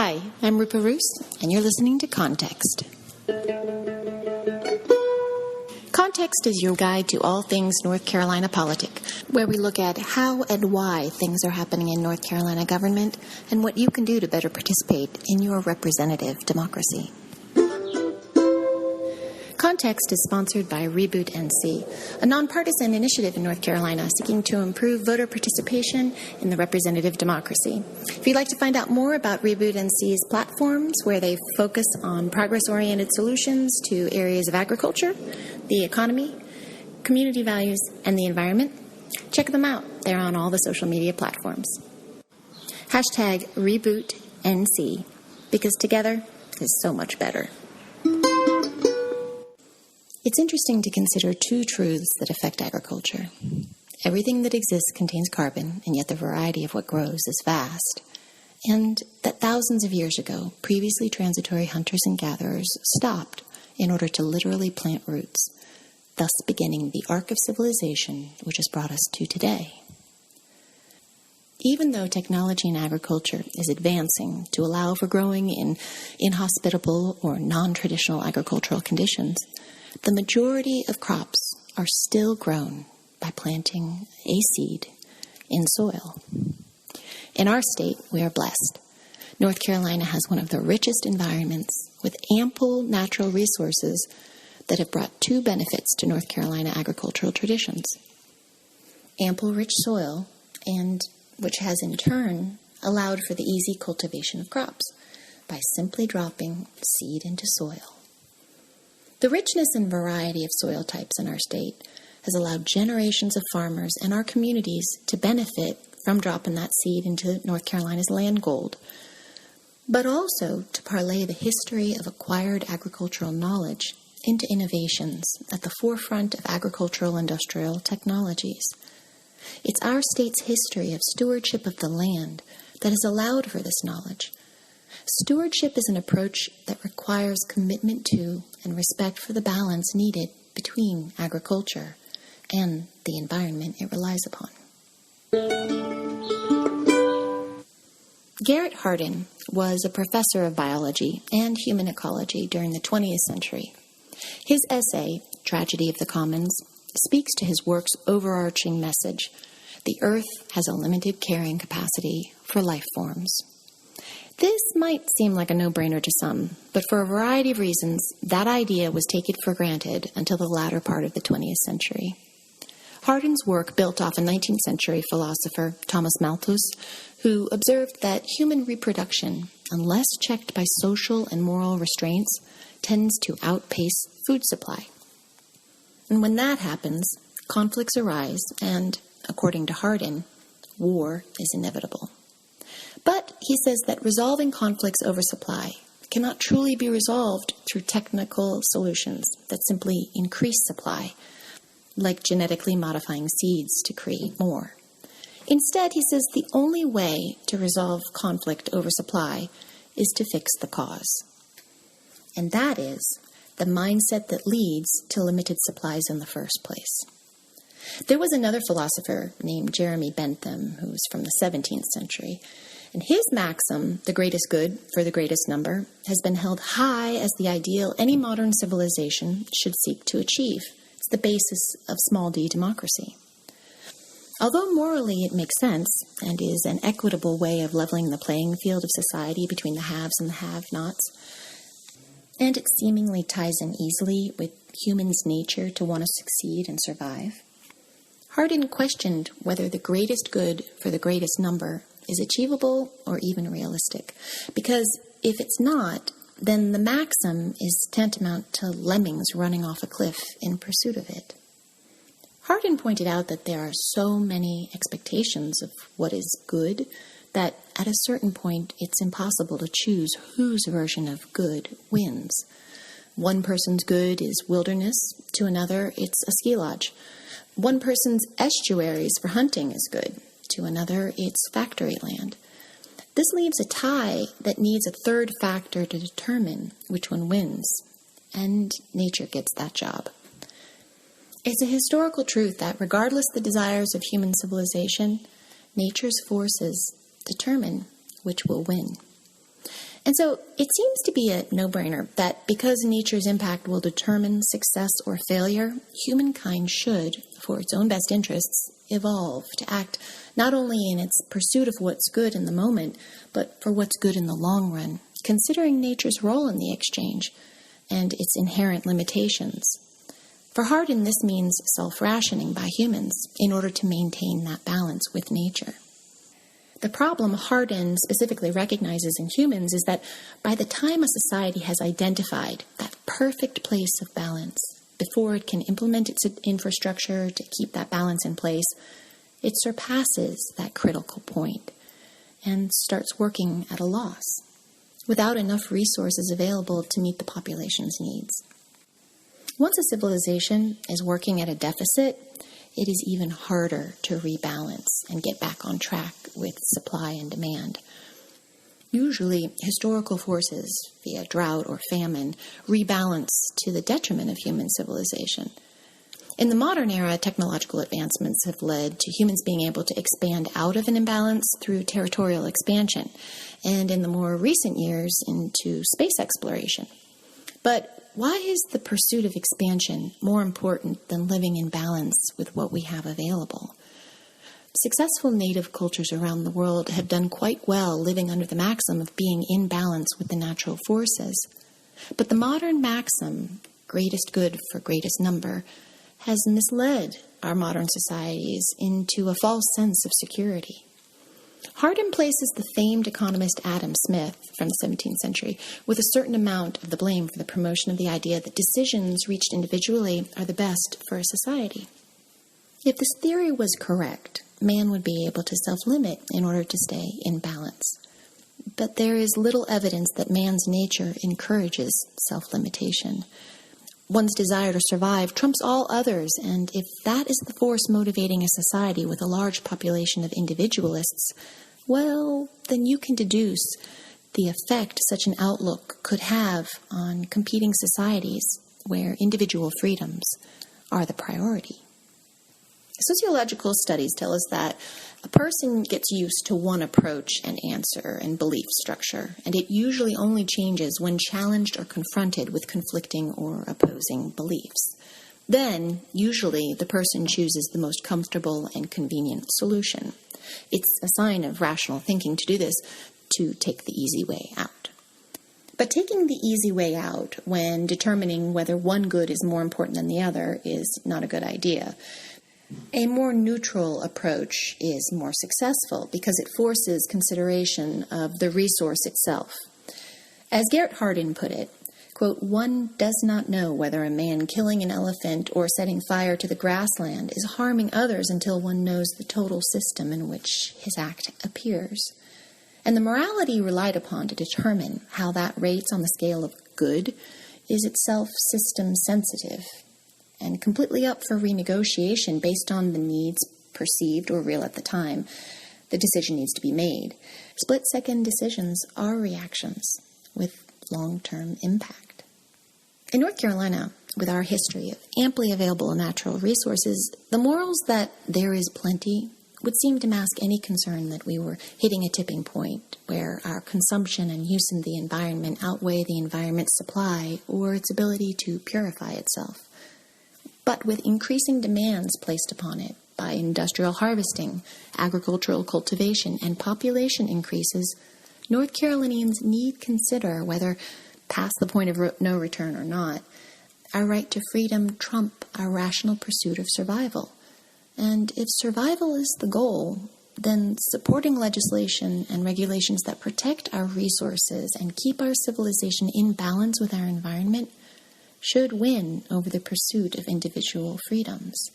Hi, I'm Rupa Roos, and you're listening to Context. Context is your guide to all things North Carolina politic, where we look at how and why things are happening in North Carolina government and what you can do to better participate in your representative democracy. Context is sponsored by Reboot NC, a nonpartisan initiative in North Carolina seeking to improve voter participation in the representative democracy. If you'd like to find out more about Reboot NC's platforms, where they focus on progress-oriented solutions to areas of agriculture, the economy, community values, and the environment, check them out. They're on all the social media platforms. Hashtag RebootNC, because together is so much better. It's interesting to consider two truths that affect agriculture. Everything that exists contains carbon, and yet the variety of what grows is vast. And that thousands of years ago, previously transitory hunters and gatherers stopped in order to literally plant roots, thus beginning the arc of civilization which has brought us to today. Even though technology in agriculture is advancing to allow for growing in inhospitable or non-traditional agricultural conditions, the majority of crops are still grown by planting a seed in soil. In our state, we are blessed. North Carolina has one of the richest environments with ample natural resources that have brought two benefits to North Carolina agricultural traditions. Ample rich soil, and which has in turn allowed for the easy cultivation of crops by simply dropping seed into soil. The richness and variety of soil types in our state has allowed generations of farmers and our communities to benefit from dropping that seed into North Carolina's land gold, but also to parlay the history of acquired agricultural knowledge into innovations at the forefront of agricultural industrial technologies. It's our state's history of stewardship of the land that has allowed for this knowledge. Stewardship is an approach that requires commitment to and respect for the balance needed between agriculture and the environment it relies upon. Garrett Hardin was a professor of biology and human ecology during the 20th century. His essay, Tragedy of the Commons, speaks to his work's overarching message: the earth has a limited carrying capacity for life forms. This might seem like a no-brainer to some, but for a variety of reasons, that idea was taken for granted until the latter part of the 20th century. Hardin's work built off a 19th century philosopher, Thomas Malthus, who observed that human reproduction, unless checked by social and moral restraints, tends to outpace food supply. And when that happens, conflicts arise, and, according to Hardin, war is inevitable. But he says that resolving conflicts over supply cannot truly be resolved through technical solutions that simply increase supply, like genetically modifying seeds to create more. Instead, he says the only way to resolve conflict over supply is to fix the cause. And that is the mindset that leads to limited supplies in the first place. There was another philosopher named Jeremy Bentham, who was from the 17th century, and his maxim, the greatest good for the greatest number, has been held high as the ideal any modern civilization should seek to achieve. It's the basis of small d democracy. Although morally it makes sense and is an equitable way of leveling the playing field of society between the haves and the have-nots, and it seemingly ties in easily with humans' nature to want to succeed and survive, Hardin questioned whether the greatest good for the greatest number is achievable or even realistic, because if it's not, then the maxim is tantamount to lemmings running off a cliff in pursuit of it. Hardin pointed out that there are so many expectations of what is good that at a certain point it's impossible to choose whose version of good wins. One person's good is wilderness, to another it's a ski lodge. One person's estuaries for hunting is good, to another it's factory land. This leaves a tie that needs a third factor to determine which one wins, and nature gets that job. It's a historical truth that regardless the desires of human civilization, nature's forces determine which will win. And so it seems to be a no-brainer that because nature's impact will determine success or failure, humankind should, for its own best interests, evolve to act not only in its pursuit of what's good in the moment, but for what's good in the long run, considering nature's role in the exchange and its inherent limitations. For Hardin, this means self-rationing by humans in order to maintain that balance with nature. The problem Hardin specifically recognizes in humans is that by the time a society has identified that perfect place of balance, before it can implement its infrastructure to keep that balance in place, it surpasses that critical point and starts working at a loss, without enough resources available to meet the population's needs. Once a civilization is working at a deficit, it is even harder to rebalance and get back on track with supply and demand. Usually, historical forces, via drought or famine, rebalance to the detriment of human civilization. In the modern era, technological advancements have led to humans being able to expand out of an imbalance through territorial expansion, and in the more recent years, into space exploration. But why is the pursuit of expansion more important than living in balance with what we have available? Successful native cultures around the world have done quite well living under the maxim of being in balance with the natural forces. But the modern maxim, greatest good for greatest number, has misled our modern societies into a false sense of security. Hardin places the famed economist Adam Smith from the 17th century with a certain amount of the blame for the promotion of the idea that decisions reached individually are the best for a society. If this theory was correct, man would be able to self-limit in order to stay in balance. But there is little evidence that man's nature encourages self-limitation. One's desire to survive trumps all others, and if that is the force motivating a society with a large population of individualists, well, then you can deduce the effect such an outlook could have on competing societies where individual freedoms are the priority. Sociological studies tell us that a person gets used to one approach and answer and belief structure, and it usually only changes when challenged or confronted with conflicting or opposing beliefs. Then, usually, the person chooses the most comfortable and convenient solution. It's a sign of rational thinking to do this, to take the easy way out. But taking the easy way out when determining whether one good is more important than the other is not a good idea. A more neutral approach is more successful because it forces consideration of the resource itself. As Garrett Hardin put it, quote, "One does not know whether a man killing an elephant or setting fire to the grassland is harming others until one knows the total system in which his act appears." And the morality relied upon to determine how that rates on the scale of good is itself system-sensitive and completely up for renegotiation based on the needs perceived or real at the time. The decision needs to be made. Split-second decisions are reactions with long-term impact. In North Carolina, with our history of amply available natural resources, the morals that there is plenty would seem to mask any concern that we were hitting a tipping point where our consumption and use in the environment outweigh the environment's supply or its ability to purify itself. But with increasing demands placed upon it by industrial harvesting, agricultural cultivation, and population increases, North Carolinians need consider whether, past the point of no return or not, our right to freedom trump our rational pursuit of survival. And if survival is the goal, then supporting legislation and regulations that protect our resources and keep our civilization in balance with our environment should win over the pursuit of individual freedoms.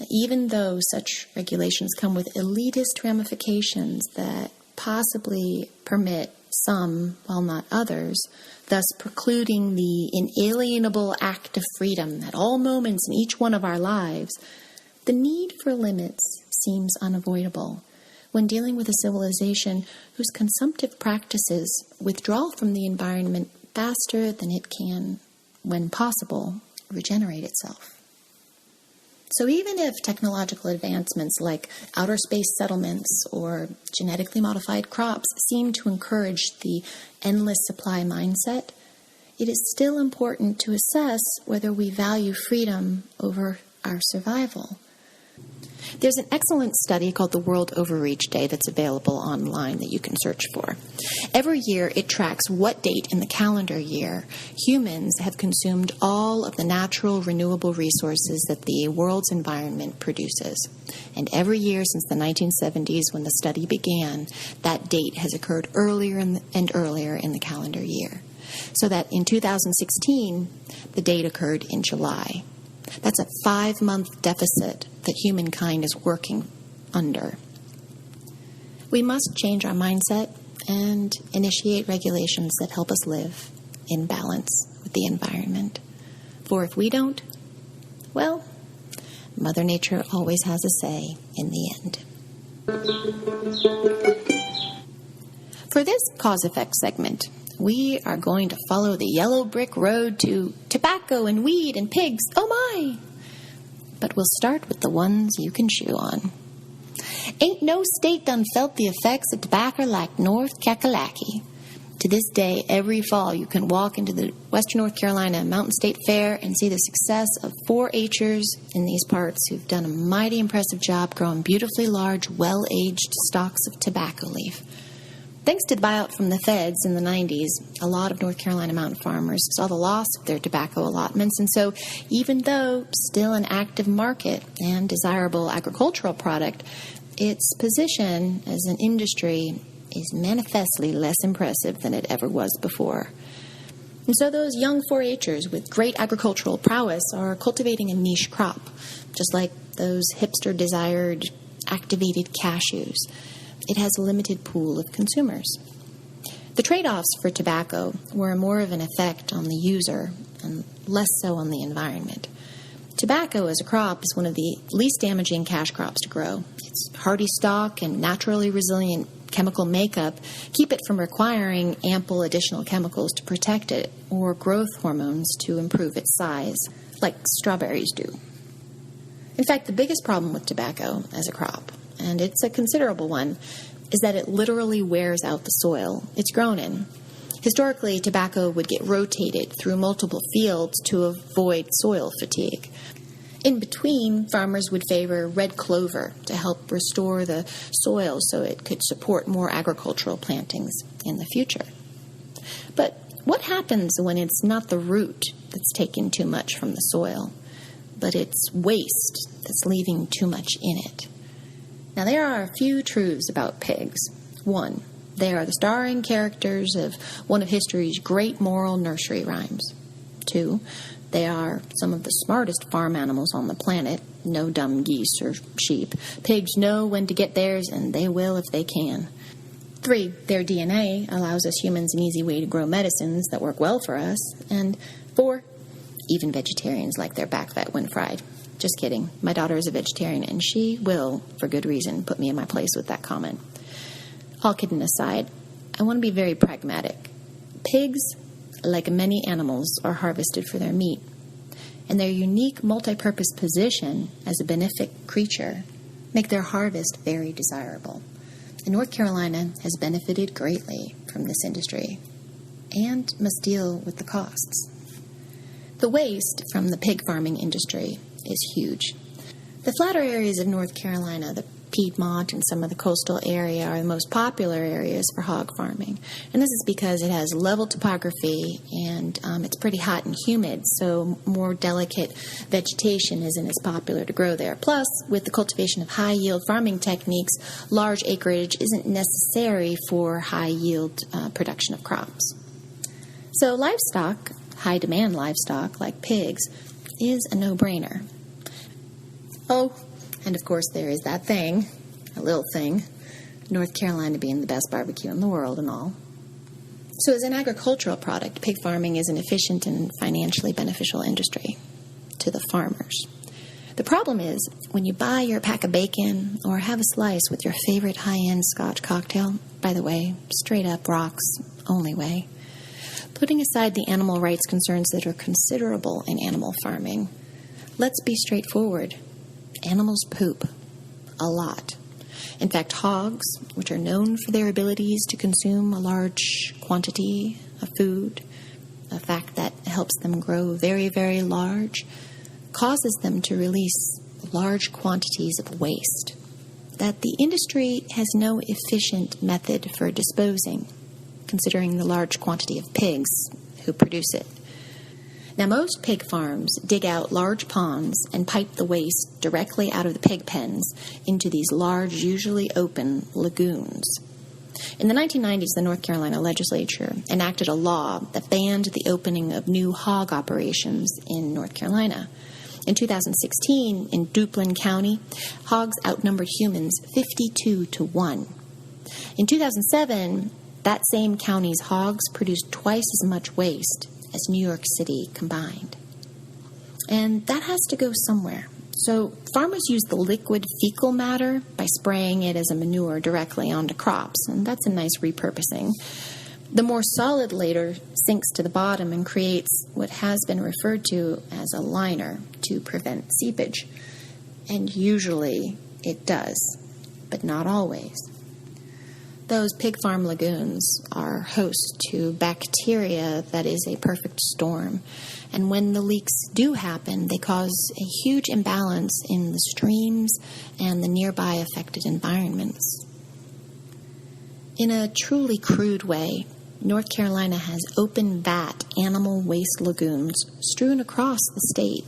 Even though such regulations come with elitist ramifications that possibly permit some, while not others, thus precluding the inalienable act of freedom at all moments in each one of our lives, the need for limits seems unavoidable when dealing with a civilization whose consumptive practices withdraw from the environment faster than it can, when possible, regenerate itself. So even if technological advancements like outer space settlements or genetically modified crops seem to encourage the endless supply mindset, it is still important to assess whether we value freedom over our survival. There's an excellent study called the World Overreach Day that's available online that you can search for. Every year it tracks what date in the calendar year humans have consumed all of the natural renewable resources that the world's environment produces. And every year since the 1970s when the study began, that date has occurred earlier and earlier in the calendar year. So that in 2016, the date occurred in July. That's a 5-month deficit that humankind is working under. We must change our mindset and initiate regulations that help us live in balance with the environment. For if we don't, well, Mother Nature always has a say in the end. For this cause-effect segment, we are going to follow the yellow brick road to tobacco and weed and pigs. Oh my! But we'll start with the ones you can chew on. Ain't no state done felt the effects of tobacco like North Kakalaki. To this day, every fall, you can walk into the Western North Carolina Mountain State Fair and see the success of 4-H'ers in these parts who've done a mighty impressive job growing beautifully large, well-aged stalks of tobacco leaf. Thanks to the buyout from the feds in the 90s, a lot of North Carolina mountain farmers saw the loss of their tobacco allotments, and so even though still an active market and desirable agricultural product, its position as an industry is manifestly less impressive than it ever was before. And so those young 4-H'ers with great agricultural prowess are cultivating a niche crop, just like those hipster-desired activated cashews. It has a limited pool of consumers. The trade-offs for tobacco were more of an effect on the user and less so on the environment. Tobacco as a crop is one of the least damaging cash crops to grow. Its hardy stalk and naturally resilient chemical makeup keep it from requiring ample additional chemicals to protect it or growth hormones to improve its size, like strawberries do. In fact, the biggest problem with tobacco as a crop, and it's a considerable one, is that it literally wears out the soil it's grown in. Historically, tobacco would get rotated through multiple fields to avoid soil fatigue. In between, farmers would favor red clover to help restore the soil so it could support more agricultural plantings in the future. But what happens when it's not the root that's taking too much from the soil, but it's waste that's leaving too much in it? Now, there are a few truths about pigs. 1, they are the starring characters of one of history's great moral nursery rhymes. 2, they are some of the smartest farm animals on the planet. No dumb geese or sheep. Pigs know when to get theirs, and they will if they can. 3, their DNA allows us humans an easy way to grow medicines that work well for us. And 4, even vegetarians like their back fat when fried. Just kidding. My daughter is a vegetarian, and she will, for good reason, put me in my place with that comment. All kidding aside, I want to be very pragmatic. Pigs, like many animals, are harvested for their meat, and their unique multi-purpose position as a benefic creature make their harvest very desirable. And North Carolina has benefited greatly from this industry and must deal with the costs. The waste from the pig farming industry is huge. The flatter areas of North Carolina, the Piedmont and some of the coastal area, are the most popular areas for hog farming. And this is because it has level topography and it's pretty hot and humid, so more delicate vegetation isn't as popular to grow there. Plus, with the cultivation of high-yield farming techniques, large acreage isn't necessary for high-yield production of crops. So livestock, high-demand livestock like pigs, is a no-brainer. Oh, and of course there is that thing, a little thing, North Carolina being the best barbecue in the world and all. So as an agricultural product, pig farming is an efficient and financially beneficial industry to the farmers. The problem is, when you buy your pack of bacon or have a slice with your favorite high-end Scotch cocktail, by the way, straight up rocks, only way, putting aside the animal rights concerns that are considerable in animal farming, let's be straightforward. animals poop a lot. In fact, hogs, which are known for their abilities to consume a large quantity of food, a fact that helps them grow very, very large, causes them to release large quantities of waste that the industry has no efficient method for disposing, considering the large quantity of pigs who produce it. Now, most pig farms dig out large ponds and pipe the waste directly out of the pig pens into these large, usually open lagoons. In the 1990s, the North Carolina legislature enacted a law that banned the opening of new hog operations in North Carolina. In 2016, in Duplin County, hogs outnumbered humans 52-1. In 2007, that same county's hogs produced twice as much waste as New York City combined. And that has to go somewhere. So farmers use the liquid fecal matter by spraying it as a manure directly onto crops, and that's a nice repurposing. The more solid later sinks to the bottom and creates what has been referred to as a liner to prevent seepage. And usually it does, but not always. Those pig farm lagoons are host to bacteria that is a perfect storm. And when the leaks do happen, they cause a huge imbalance in the streams and the nearby affected environments. In a truly crude way, North Carolina has open vat animal waste lagoons strewn across the state.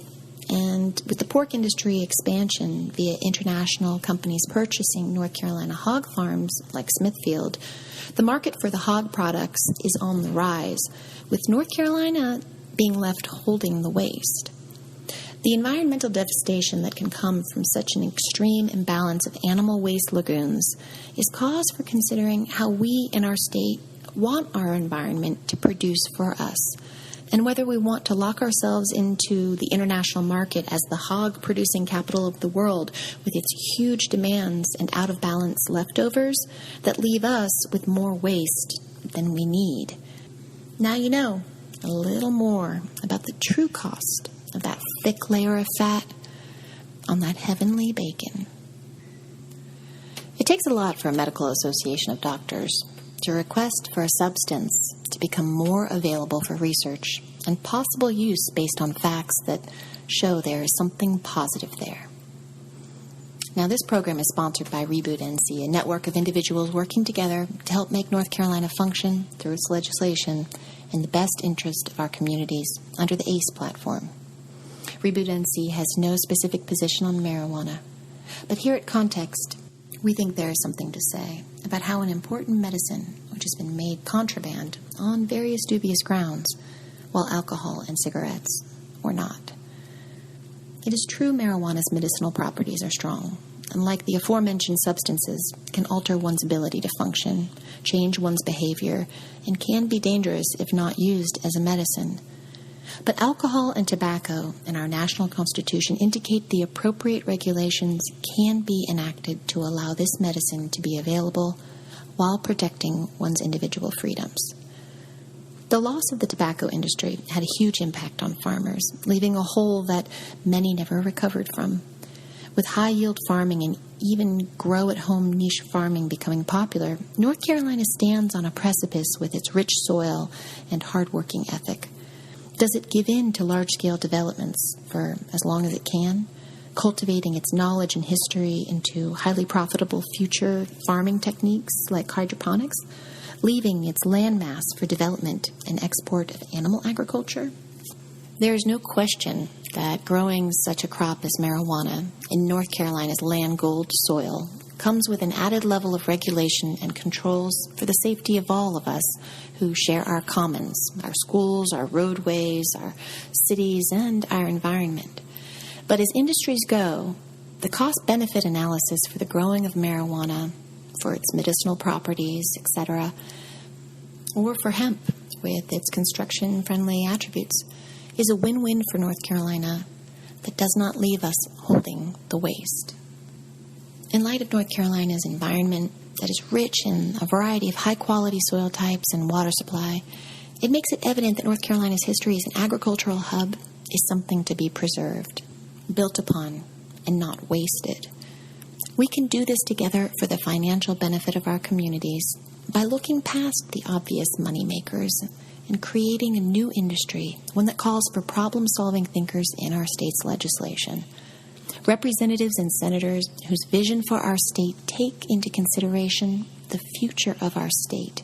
And with the pork industry expansion via international companies purchasing North Carolina hog farms like Smithfield, the market for the hog products is on the rise, with North Carolina being left holding the waste. The environmental devastation that can come from such an extreme imbalance of animal waste lagoons is cause for considering how we in our state want our environment to produce for us, and whether we want to lock ourselves into the international market as the hog-producing capital of the world with its huge demands and out-of-balance leftovers that leave us with more waste than we need. Now you know a little more about the true cost of that thick layer of fat on that heavenly bacon. It takes a lot for a medical association of doctors to request for a substance to become more available for research and possible use based on facts that show there is something positive there. Now, this program is sponsored by Reboot NC, a network of individuals working together to help make North Carolina function through its legislation in the best interest of our communities under the ACE platform. Reboot NC has no specific position on marijuana, but here at Context, we think there is something to say about how an important medicine, which has been made contraband on various dubious grounds, while alcohol and cigarettes were not. It is true marijuana's medicinal properties are strong, and like the aforementioned substances, can alter one's ability to function, change one's behavior, and can be dangerous if not used as a medicine. But alcohol and tobacco in our national constitution indicate the appropriate regulations can be enacted to allow this medicine to be available while protecting one's individual freedoms. The loss of the tobacco industry had a huge impact on farmers, leaving a hole that many never recovered from. With high-yield farming and even grow-at-home niche farming becoming popular, North Carolina stands on a precipice with its rich soil and hard-working ethic. Does it give in to large-scale developments for as long as it can, cultivating its knowledge and history into highly profitable future farming techniques like hydroponics, leaving its landmass for development and export of animal agriculture? There is no question that growing such a crop as marijuana in North Carolina's land-gold soil comes with an added level of regulation and controls for the safety of all of us who share our commons, our schools, our roadways, our cities, and our environment. But as industries go, the cost-benefit analysis for the growing of marijuana, for its medicinal properties, etc., or for hemp with its construction-friendly attributes, is a win-win for North Carolina that does not leave us holding the waste. In light of North Carolina's environment that is rich in a variety of high-quality soil types and water supply, it makes it evident that North Carolina's history as an agricultural hub is something to be preserved, built upon, and not wasted. We can do this together for the financial benefit of our communities by looking past the obvious moneymakers and creating a new industry, one that calls for problem-solving thinkers in our state's legislation. Representatives and senators whose vision for our state take into consideration the future of our state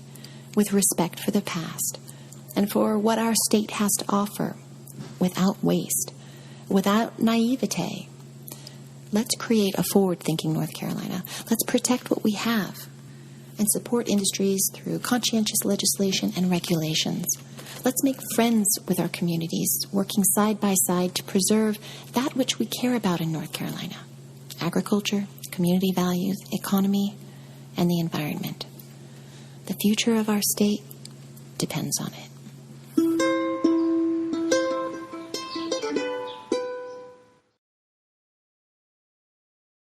with respect for the past and for what our state has to offer without waste, without naivete. Let's create a forward-thinking North Carolina. Let's protect what we have and support industries through conscientious legislation and regulations. Let's make friends with our communities, working side by side to preserve that which we care about in North Carolina: agriculture, community values, economy, and the environment. The future of our state depends on it.